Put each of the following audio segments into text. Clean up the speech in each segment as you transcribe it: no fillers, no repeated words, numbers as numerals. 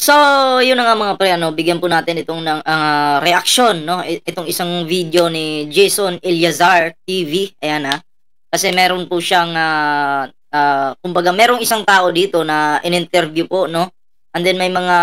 So, yun na nga mga pre, ano, bigyan po natin itong ng reaksyon, no? Itong isang video ni Jason Eliazar TV. Ayan ha. Kasi meron po siyang, kumbaga, merong isang tao dito na in-interview po, no? And then may mga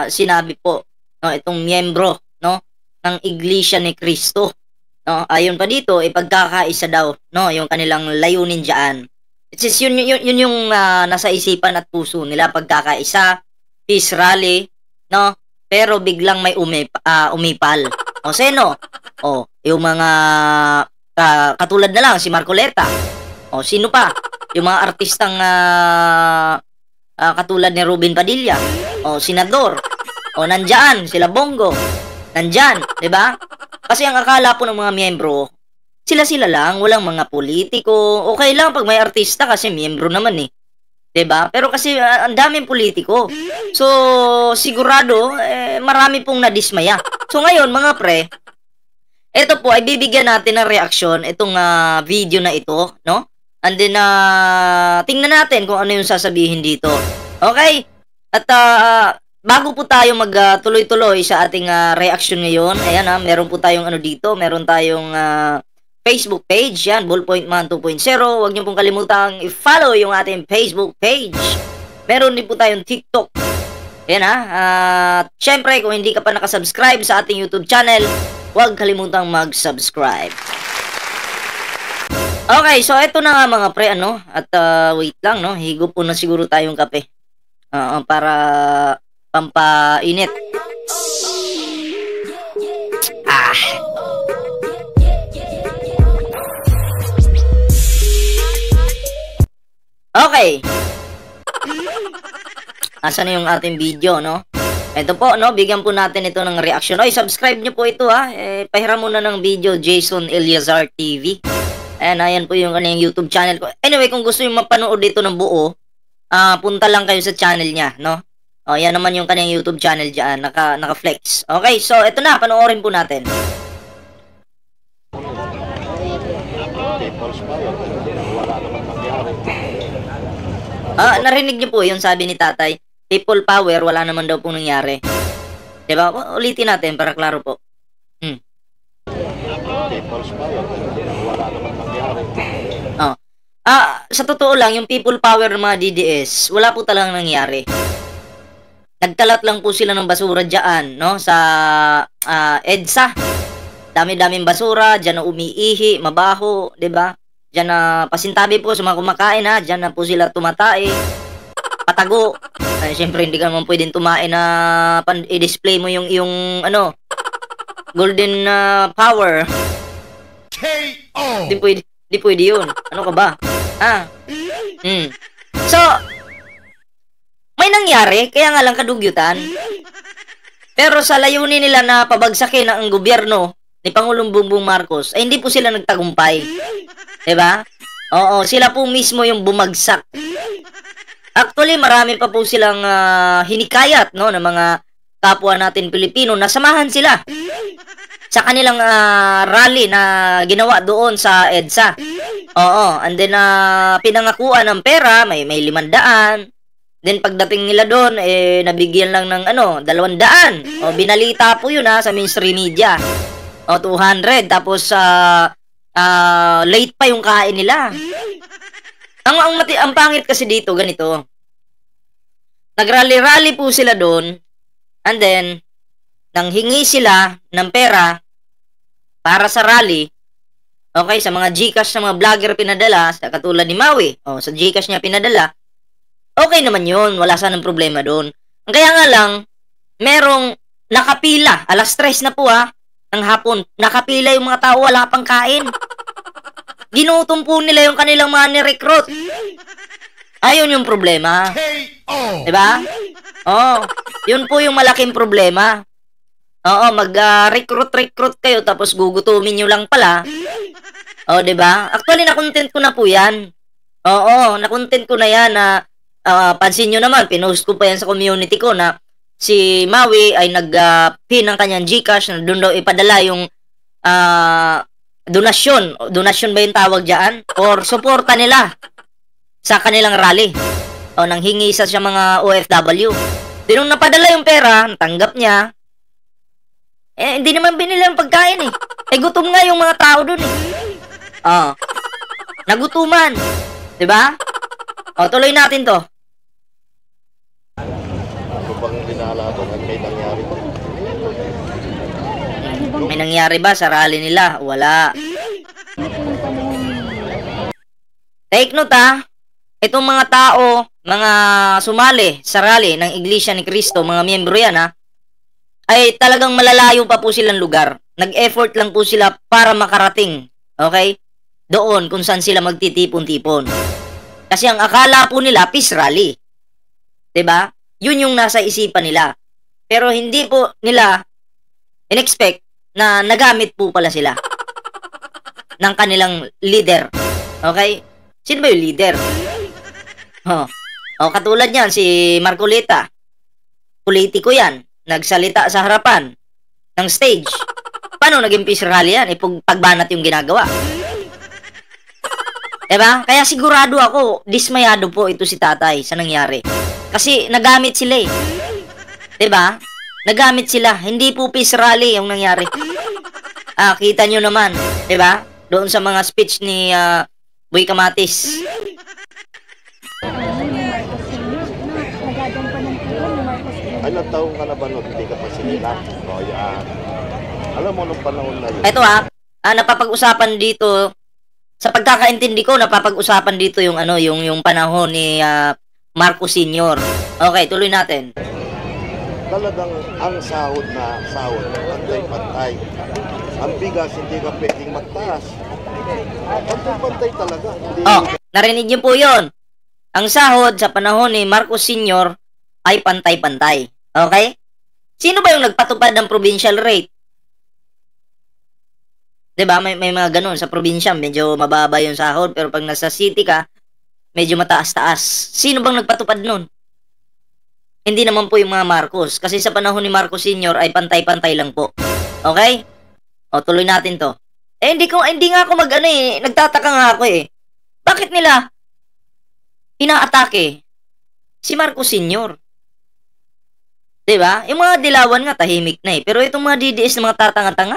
sinabi po, no? Itong miyembro, no? Ng Iglesia ni Cristo. No? Ayon pa dito, ipagkakaisa daw, no? Yung kanilang layunin dyan. It's just yun yung nasa isipan at puso nila, pagkakaisa, peace rally, no? Pero biglang may umipal. O sino? O, yung mga katulad na lang si Marcoleta. O sino pa? Yung mga artistang katulad ni Ruben Padilla. O senador. O nandyan sila Bongo. Nandyan, 'di ba? Kasi ang akala po ng mga miyembro, sila-sila lang, walang mga politiko. Okay lang pag may artista kasi miyembro naman eh. 'Di ba? Pero kasi ang daming politiko. So, sigurado marami pong nadismaya. So ngayon, mga pre, ito po ay bibigyan natin ng reaksyon itong video na ito, no? And then tingnan natin kung ano yung sasabihin dito. Okay? At bago po tayo magtuloy-tuloy sa ating reaction ngayon, ayan meron po tayong ano dito, meron tayong Facebook page, yan, Ballpoint Man 2.0. Huwag niyo pong kalimutang i-follow yung ating Facebook page. Meron din po tayong TikTok. Yan at syempre, kung hindi ka pa nakasubscribe sa ating YouTube channel, huwag kalimutang mag-subscribe. Okay, so ito na nga mga pre, ano, at wait lang, no, higop po na siguro tayong kape. Para pampainit. Okay. Asan na yung ating video, no? Ito po, no? Bigyan po natin ito ng reaction. Oy, subscribe nyo po ito, ha? Pahiram muna ng video, Jason Eliazar TV. Ayan po yung kanyang YouTube channel ko. Anyway, kung gusto yung mapanood dito ng buo, punta lang kayo sa channel niya, no? O, yan naman yung kanyang YouTube channel dyan. Naka-flex. Okay, so ito na. Panoorin po natin. Narinig niyo po yung sabi ni tatay, people power, wala naman daw pong nangyari. Diba? Ulitin natin para klaro po. People's power, wala naman nangyari. Sa totoo lang, yung people power ng mga DDS, wala po talagang nangyari. Nagkalat lang po sila ng basura dyan, no? Sa EDSA. Dami-daming basura, dyan na umiihi, mabaho, diba? Diyan na pasintabi po sa mga kumakain ha. Diyan na po sila tumatay. Patago. Siyempre hindi ka naman pwedeng tumain na i-display mo yung ano, golden power. Di pwede yun. Ano ka ba? So, may nangyari, kaya nga lang kadugyutan. Pero sa layunin nila na pabagsakin ang gobyerno ni Pangulong Bongbong Marcos, ay hindi po sila nagtagumpay. Diba? Oo, sila po mismo yung bumagsak. Actually, marami pa po silang hinikayat, no, ng mga kapwa natin Pilipino na samahan sila sa kanilang rally na ginawa doon sa EDSA. Oo, and then pinangakuan ng pera, may 500. Then pagdating nila doon, nabigyan lang ng 200. O, binalita po yun sa mainstream media. O, 200. Tapos, late pa yung kain nila. Ang pangit kasi dito, ganito. Nagrally-rally po sila doon, and then, nanghingi sila ng pera para sa rally. Okay, sa mga GCash na mga vlogger pinadala, sa katulad ni Maui, sa GCash niya pinadala, okay naman yun, wala sanang problema doon. Kaya nga lang, merong nakapila, 3:00 na po ng hapon, nakapila yung mga tao, wala pang kain. Ginutom po nila yung kanilang mga ni-recruit. Ayun yung problema. Diba? Yun po yung malaking problema. Mag-recruit kayo tapos gugutumin nyo lang pala. Diba? Actually, na-content ko na po yan. Na-content ko na yan na pansin nyo naman, pinost ko pa yan sa community ko na si Maui ay nag-pin ng kanyang GCash na doon daw ipadala yung donasyon ba yung tawag dyan? Or suporta nila sa kanilang rally. Nanghingi sa mga OFW. Di nung napadala yung pera, natanggap niya, hindi naman binili ang pagkain eh. Gutom nga yung mga tao dun eh. Nagutuman. Diba? Tuloy natin to. Ano bang linalaban at may nangyari ba? May nangyari ba sa rally nila? Wala. Take note itong mga tao, mga sumali sa rally ng Iglesia ni Cristo, mga miyembro yan ay talagang malalayo pa po silang lugar. Nag-effort lang po sila para makarating, okay? Doon kung saan sila magtitipon-tipon. Kasi ang akala po nila, peace rally. 'Di ba? Yun yung nasa isipan nila. Pero hindi po nila in-expect na nagamit po pala sila ng kanilang leader. Okay? Sino ba yung leader? Katulad yan, si Marcoleta. Politiko yan. Nagsalita sa harapan ng stage. Paano naging peace rally yan? Pagbanat yung ginagawa. Diba? Kaya sigurado ako, dismayado po ito si tatay sa nangyari. Kasi nagamit sila eh. Diba? Nagamit sila. Hindi po peace rally yung nangyari. Kita nyo naman. Diba? Doon sa mga speech ni Boy Kamatis. Ilang taong ka na ba nun? Hindi ka pa sinila? Alam mo nung panahon na yun. Ito napapag-usapan dito, sa pagkakaintindi ko, napapag-usapan dito yung yung panahon ni Marcos Sr. Okay, tuloy natin. Talagang ang sahod, pantay-pantay. Ang bigas, hindi ka pwedeng magtaas. Pantay-pantay talaga. Narinig niyo po yun. Ang sahod sa panahon ni Marcos Sr. ay pantay-pantay. Okay? Sino ba yung nagpatupad ng provincial rate? 'Di ba? May mga ganun sa probinsya, medyo mababa yung sahod, pero pag nasa city ka, medyo mataas-taas. Sino bang nagpatupad nun? Hindi naman po yung mga Marcos, kasi sa panahon ni Marcos Sr. ay pantay-pantay lang po. Okay? Tuloy natin to. Hindi nga ako nagtataka nga ako eh. Bakit nila inaatake si Marcos Sr.? Diba? Yung mga dilawan nga tahimik na eh. Pero itong mga DDS na mga tatanga-tanga,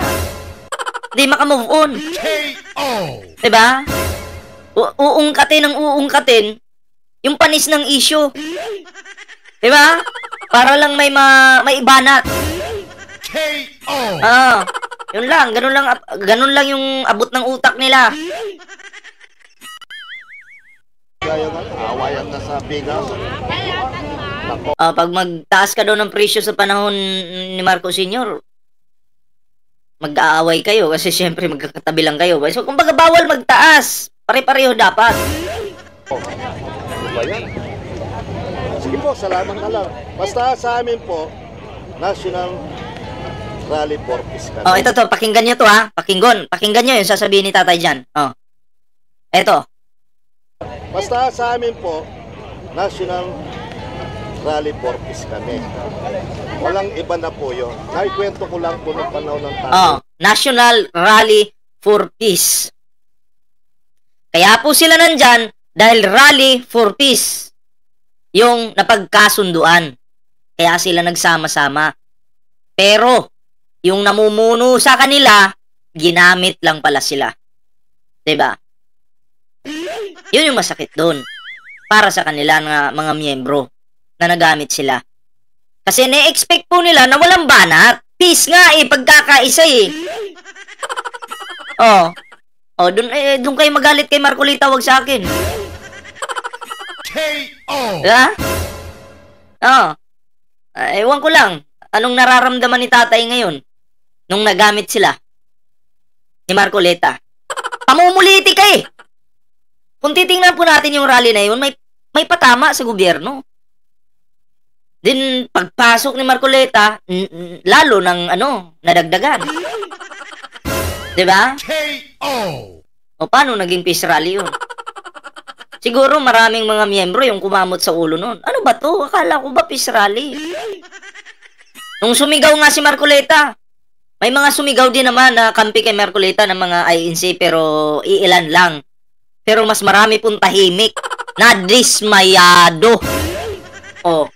hindi makamove on. Diba? Uungkatin yung panis ng issue. Diba? Para lang may ibanat. Yun lang. Ganun lang yung abot ng utak nila. Kaya nga, awayan na sa bigas. Pag magtaas ka daw ng presyo sa panahon ni Marcos Sr., mag-aaway kayo kasi syempre magkakatabi lang kayo. So, kumbaga bawal magtaas. Pare-pareho dapat. Ano ba yan? Sige po, salamat na lang. Basta sa amin po, National Rally for Peace kami. Ito to, pakinggan nyo to Pakinggan nyo yung sasabihin ni tatay dyan. Ito. Basta sa amin po, National Rally for Peace kami. Walang iba na po yun. Naikwento ko lang po ng panahon ng tao. National Rally for Peace. Kaya po sila nandyan dahil Rally for Peace yung napagkasunduan. Kaya sila nagsama-sama. Pero, yung namumuno sa kanila, ginamit lang pala sila. 'Di ba? Yun yung masakit doon. Para sa kanila ng mga miyembro na nagamit sila. Kasi na-expect po nila na walang banat. Peace nga pagkakaisa doon kayo magalit kay Marcolita, wag sa akin. KO! Diba? Ewan ko lang. Anong nararamdaman ni tatay ngayon nung nagamit sila ni Marcolita? Pamumuliti ka Kung titingnan po natin yung rally na yun, may patama sa gobyerno. Din pagpasok ni Marcolita, lalo ng nadagdagan. 'Di ba? Paano naging peace rally yun? Siguro maraming mga miyembro yung kumamot sa ulo nun. Ano ba to? Akala ko ba peace rally? Nung sumigaw nga si Marcolita, may mga sumigaw din naman na kampi kay Marcolita ng mga INC pero iilan lang. Pero mas marami pong tahimik na dismayado. KO!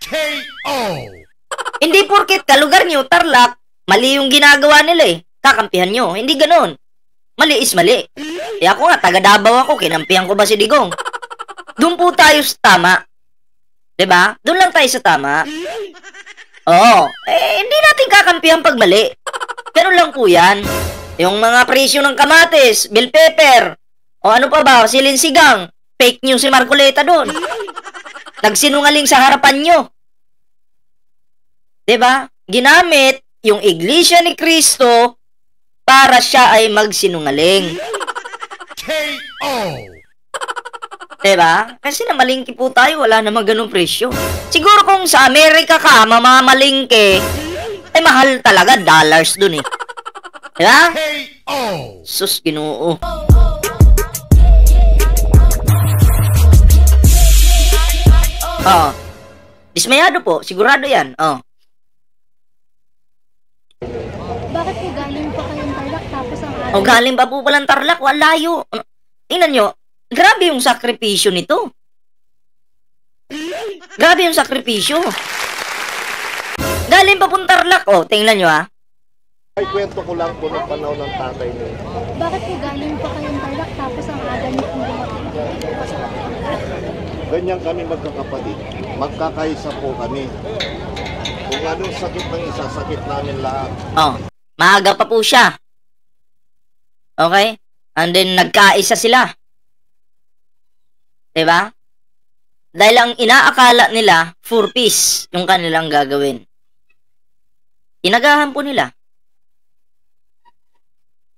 Hindi porket kalugar nyo, Tarlac, mali yung ginagawa nila eh. Kakampihan nyo. Hindi ganon. Mali is mali. Kaya ako nga, taga Davao ako, kinampihan ko ba si Digong? Doon po tayo sa tama. 'Di ba? Doon lang tayo sa tama. Oo. Hindi natin kakampihan pag mali. Ganun lang po yan. Yung mga presyo ng kamatis, bell pepper, o ano pa ba, silinsigang, fake news si Marcoleta doon. Nagsinungaling sa harapan nyo. 'Di ba? Ginamit yung Iglesia ni Cristo para siya ay magsinungaling. KO! Diba? Kasi namalingki po tayo, wala namang ganung presyo. Siguro kung sa Amerika ka, mamamalingke, eh mahal talaga, dollars dun eh. Diba? KO! Sus, Ginoo. Oh. Dismayado po, sigurado yan. Oh. Bakit po galing pa kayong Tarlac tapos ang O galing pa po palang Tarlac, walayo. Tingnan nyo, grabe yung sakripisyo nito. Grabe yung sakripisyo. Galing pa pong Tarlac, oh, tingnan nyo ah. Ay, kwento ko lang po ng panahon ng tatay niyo. Bakit po galing pa kayong Tarlac tapos ang aga niyo pong dumating? Ganyan kami magkakapatid. Magkakaisa po kami. Kung anong sakit ng isa, sakit namin lahat. Oh, maaga pa po siya. Okay? And then, nagkaisa sila. Diba? Dahil ang inaakala nila, for peace, yung kanilang gagawin. Inagahan po nila.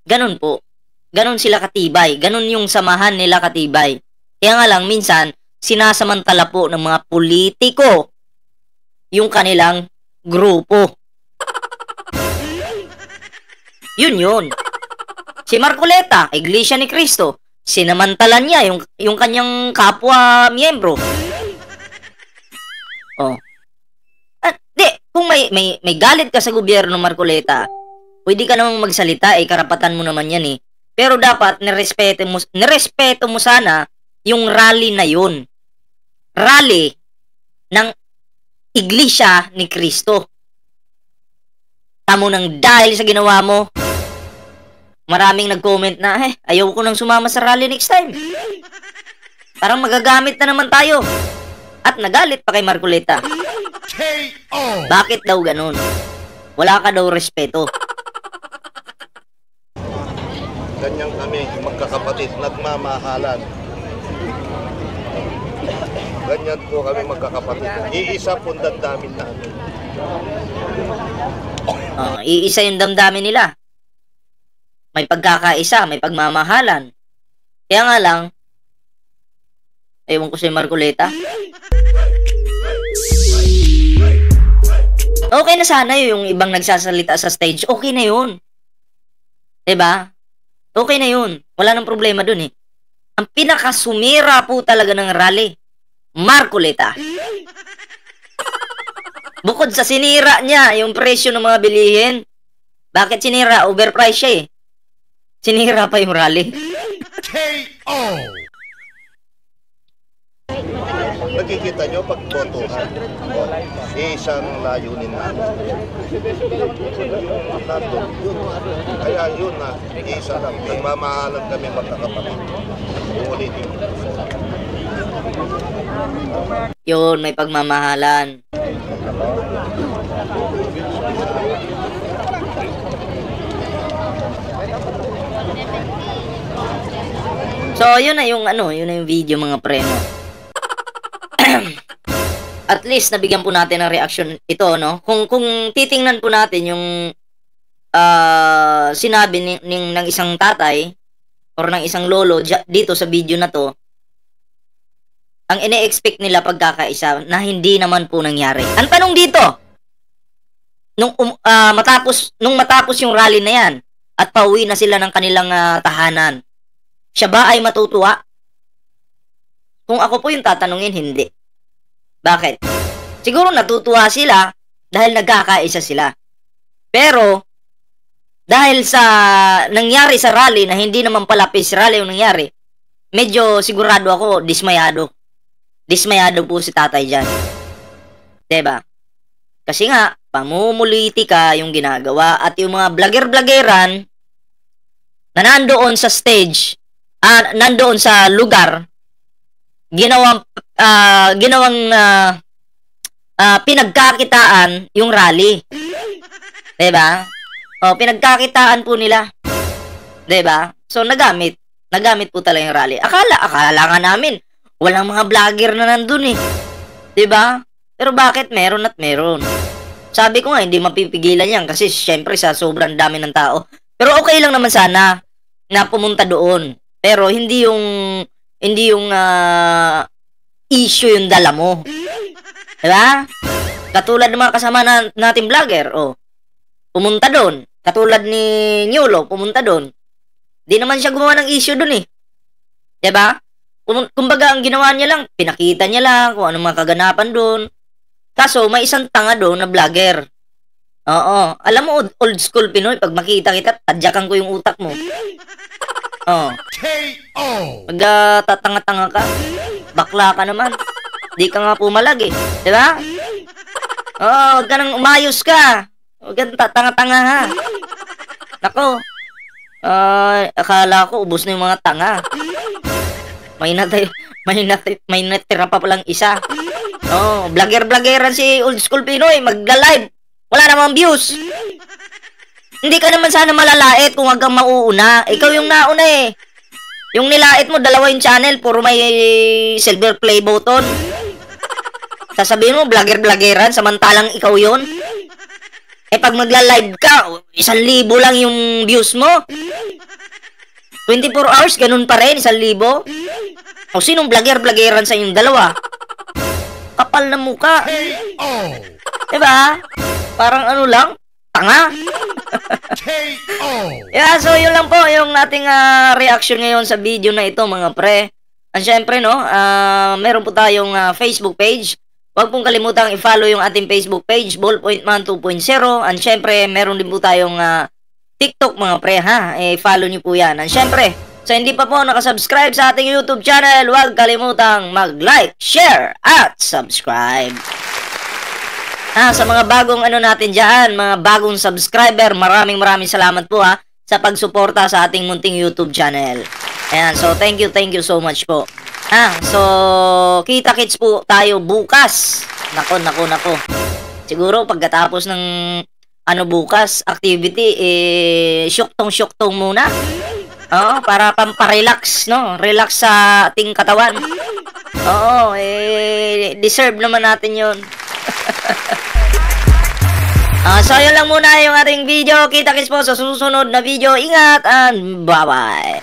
Ganun po. Ganun sila katibay. Ganun yung samahan nila katibay. Kaya nga lang, minsan, sinasamantala po ng mga politiko yung kanilang grupo. Yun. Si Marcoleta, Iglesia ni Cristo, sinamantalan niya yung kanyang kapwa miyembro. Oh. Di, kung may galit ka sa gobyerno, Marcoleta, pwede ka namang magsalita, karapatan mo naman yan eh. Pero dapat nirespeto mo sana yung rally na yun. Rally ng Iglesia ni Cristo. Tamo nang dahil sa ginawa mo, maraming nag-comment na, ayaw ko nang sumama sa rally next time. Parang magagamit na naman tayo. At nagalit pa kay Marcoleta. KO! Bakit daw ganun? Wala ka daw respeto. Ganyan kami, magkakapatid, nagmamahalan. Ganyan po kami magkakapatid. Iisa po ang damdamin namin. Iisa yung damdamin nila. May pagkakaisa, may pagmamahalan. Kaya nga lang, ewan ko si Marcoleta. Okay na sana yung ibang nagsasalita sa stage. Okay na yun. Diba? Okay na yun. Wala nang problema dun eh. Ang pinakasumira po talaga ng rally, Marcoleta. Bukod sa sinira niya yung presyo ng mga bilihin. Bakit sinira? Overpriced siya eh. Sinira pa yung rally. KO! Nakikita nyo pag botohan, isang layunin namin. Kaya yun na, isa lang. Nagmamahalan kami magkakapatid. Ulitin. Yun, may pagmamahalan. So, yun na yung yun na yung video mga preno. At least nabigyan po natin ng reaction ito, no? Kung titingnan po natin yung sinabi ng isang tatay or ng isang lolo dito sa video na to, ang ine-expect nila pagkakaisa na hindi naman po nangyari. Ang tanong dito, nung matapos yung rally na yan at pauwi na sila ng kanilang tahanan, siya ba ay matutuwa? Kung ako po yung tatanungin, hindi. Bakit? Siguro natutuwa sila dahil nagkakaisa sila. Pero, dahil sa nangyari sa rally na hindi naman pala peace rally yung nangyari, medyo sigurado ako, dismayado. Dismayado po si tatay dyan. Diba? Kasi nga, pamumulitika yung ginagawa at yung mga vlogger-vloggeran na nandoon sa stage, nandoon sa lugar, ginawang pinagkakitaan yung rally. Diba? O, pinagkakitaan po nila. Diba? So, nagamit po talaga yung rally. Akala nga namin, walang mga vlogger na nandun eh. Diba? Pero bakit meron at meron? Sabi ko nga, hindi mapipigilan yan kasi syempre sa sobrang dami ng tao. Pero okay lang naman sana na pumunta doon. Pero hindi yung issue yung dala mo. Diba? Katulad ng mga kasama nating vlogger, pumunta doon. Katulad ni Nyulo, pumunta doon. Di naman siya gumawa ng issue doon eh. Diba? Kumbaga, ang ginawa niya lang, pinakita niya lang kung anong mga kaganapan doon. Kaso, may isang tanga doon na vlogger. Oo. Alam mo, old school Pinoy, pag makita kita, tadyakan ko yung utak mo. Oo. KO! Pag tatanga-tanga ka, bakla ka naman. Di ka nga pumalag eh. Diba? Oo, huwag ka nang umayos ka. Huwag ka tatanga-tanga ha. Nako. Akala ko, ubos na yung mga tanga. May natira pa palang isa. Vlogger-vloggeran si old school Pinoy, magla-live. Wala namang views. Hindi ka naman sana malalait kung wag kang mauuna. Ikaw yung nauna eh. Yung nilait mo, dalawa yung channel, puro may silver play button. Sasabihin mo, vlogger-vloggeran, samantalang ikaw yun. Eh pag magla-live ka, 1,000 lang yung views mo. 24 hours, ganun pa rin, 1,000. O sinong vlogger-vloggeran sa inyong dalawa? Kapal na muka. KO! Diba? Parang ano lang, tanga. KO! Yeah, so yun lang po yung ating reaction ngayon sa video na ito mga pre. At syempre no, meron po tayong Facebook page. Huwag pong kalimutang i-follow yung ating Facebook page, Ballpoint Man 2.0. And syempre, meron din po tayong TikTok mga pre ha. Follow nyo po yan. And syempre, sa hindi pa po nakasubscribe sa ating YouTube channel, huwag kalimutang mag-like, share, at subscribe. Sa mga bagong natin dyan, mga bagong subscriber, maraming salamat po sa pagsuporta sa ating munting YouTube channel. Ayan, so thank you so much po. So kita-kits po tayo bukas. Nako. Siguro pagkatapos ng bukas activity, syuktong muna. Para pamparelax, no? Relax sa ating katawan. Deserve naman natin 'yon. So yun lang muna yung ating video. Kita-kits po sa susunod na video. Ingat and bye-bye.